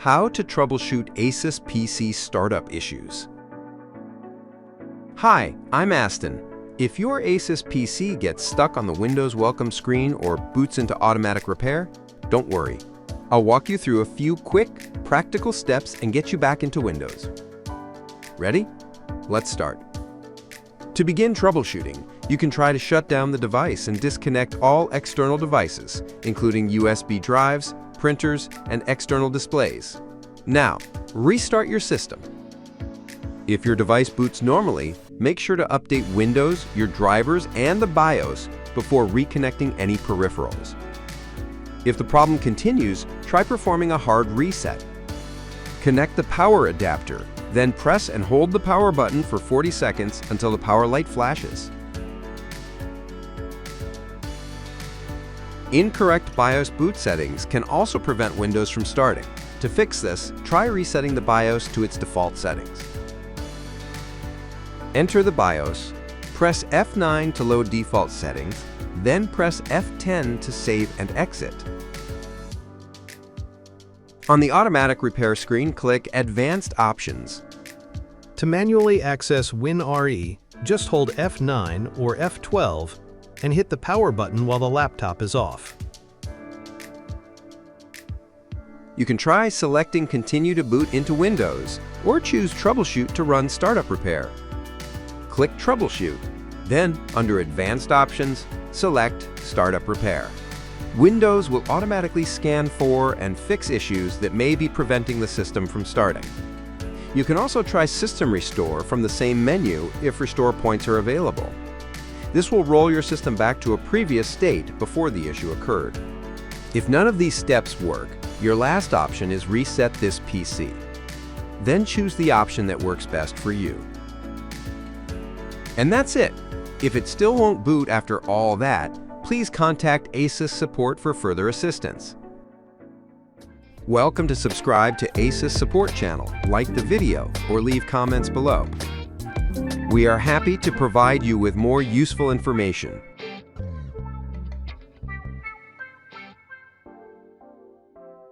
How to troubleshoot ASUS PC startup issues. Hi, I'm Aston. If your ASUS PC gets stuck on the Windows welcome screen or boots into automatic repair, don't worry. I'll walk you through a few quick, practical steps and get you back into Windows. Ready? Let's start. To begin troubleshooting, you can try to shut down the device and disconnect all external devices, including USB drives, printers, and external displays. Now, restart your system. If your device boots normally, make sure to update Windows, your drivers, and the BIOS before reconnecting any peripherals. If the problem continues, try performing a hard reset. Connect the power adapter, then press and hold the power button for 40 seconds until the power light flashes. Incorrect BIOS boot settings can also prevent Windows from starting. To fix this, try resetting the BIOS to its default settings. Enter the BIOS, press F9 to load default settings, then press F10 to save and exit. On the automatic repair screen, click Advanced Options. To manually access WinRE, just hold F9 or F12 and hit the power button while the laptop is off. You can try selecting Continue to boot into Windows or choose Troubleshoot to run startup repair. Click Troubleshoot, then under Advanced Options, select Startup Repair. Windows will automatically scan for and fix issues that may be preventing the system from starting. You can also try System Restore from the same menu if restore points are available. This will roll your system back to a previous state before the issue occurred. If none of these steps work, your last option is Reset this PC. Then choose the option that works best for you. And that's it. If it still won't boot after all that, please contact ASUS support for further assistance. Welcome to subscribe to ASUS support channel, like the video, or leave comments below. We are happy to provide you with more useful information.